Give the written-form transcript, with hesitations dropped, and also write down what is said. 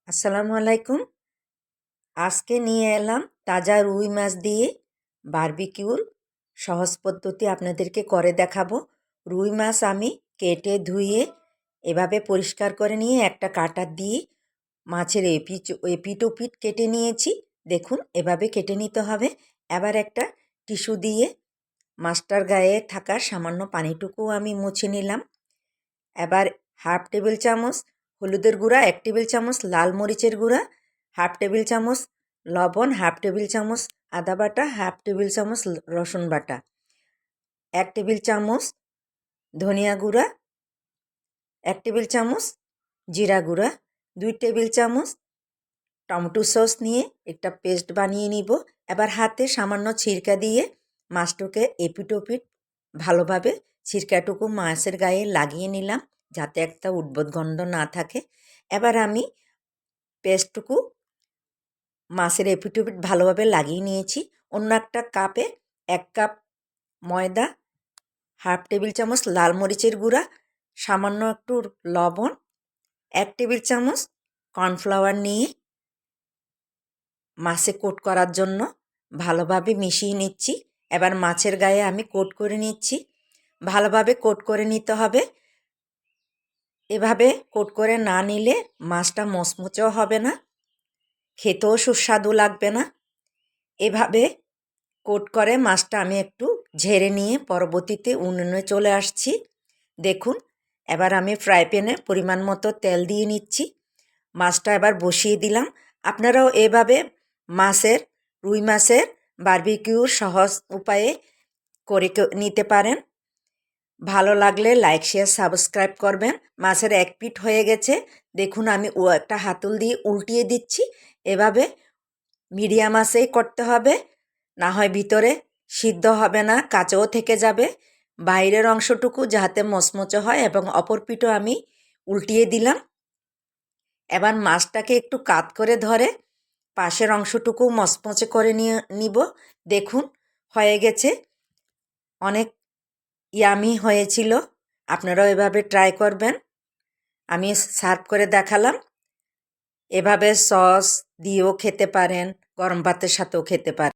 আসসালামু আলাইকুম। আজকে নিয়ে এলাম তাজা রুই মাছ দিয়ে বারবিকিউর সহজ পদ্ধতি আপনাদেরকে করে দেখাবো। রুই মাছ আমি কেটে ধুয়ে এভাবে পরিষ্কার করে নিয়ে একটা কাঁটা দিয়ে মাছের এপিট ওপিট কেটে নিয়েছি। দেখুন এভাবে কেটে নিতে হবে। এবার একটা টিস্যু দিয়ে মাছটার গায়ে থাকা সামান্য পানিটুকু আমি মুছে নিলাম। এবার হাফ টেবিল চামচ হলুদের গুঁড়া, 1 টেবিল চামচ লাল মরিচের গুঁড়া, হাফ টেবিল চামচ লবণ, হাফ টেবিল চামচ আদা বাটা, হাফ টেবিল চামচ রসুন বাটা, 1 টেবিল চামচ ধনিয়া গুঁড়া, 1 টেবিল চামচ জিরা গুঁড়া, 2 টেবিল চামচ টমেটো সস নিয়ে একটা পেস্ট বানিয়ে নিব। এবার হাতে সামান্য ছিরকা দিয়ে মাছটাকে এপিট ওপিট ভালোভাবে ছিরকাটুকু মাছের গায়ে লাগিয়ে নিলাম, যাতে একটা উদ্ভট গন্ধ না থাকে। এবার আমি পেস্টটুকু মাছের এপিট ওপিট ভালোভাবে লাগিয়ে নিয়েছি। অন্য একটা কাপে 1 কাপ ময়দা, হাফ টেবিল চামচ লাল মরিচের গুঁড়া, সামান্য একটু লবণ, 1 টেবিল চামচ কর্নফ্লাওয়ার নিয়ে মাছে কোট করার জন্য ভালোভাবে মিশিয়ে নিচ্ছি। এবার মাছের গায়ে আমি কোট করে নিচ্ছি। ভালোভাবে কোট করে নিতে হবে। এভাবে কোট করে না নিলে মাছটা মচমচেও হবে না, খেতেও সুস্বাদু লাগবে না। এভাবে কোট করে মাছটা আমি একটু ঝেড়ে নিয়ে পরবর্তীতে উনুনে চলে আসছি। দেখুন এবার আমি ফ্রাই প্যানে পরিমাণ মতো তেল দিয়ে নিচ্ছি। মাছটা এবার বসিয়ে দিলাম। আপনারাও এভাবে রুই মাছের বারবিকিউর সহজ উপায়ে করে নিতে পারেন। ভালো লাগলে লাইক শেয়ার সাবস্ক্রাইব করবেন। মাছের এক পিঠ হয়ে গেছে, দেখুন আমি একটা হাতল দিয়ে উল্টিয়ে দিচ্ছি। এভাবে মিডিয়াম আঁচেই করতে হবে, না হয় ভিতরে সিদ্ধ হবে না, কাঁচাও থেকে যাবে। বাইরের অংশটুকু যাতে মচমচে হয় এবং অপর পিঠও আমি উল্টিয়ে দিলাম। এবার মাছটাকে একটু কাত করে ধরে পাশের অংশটুকু মচমচে করে নিব। দেখুন হয়ে গেছে, অনেক ইয়ামি হয়েছিল। আপনারাও এভাবে ট্রাই করবেন। আমি সার্ভ করে দেখালাম। এভাবে সস দিয়েও খেতে পারেন, গরম ভাতের সাথেও খেতে পারেন।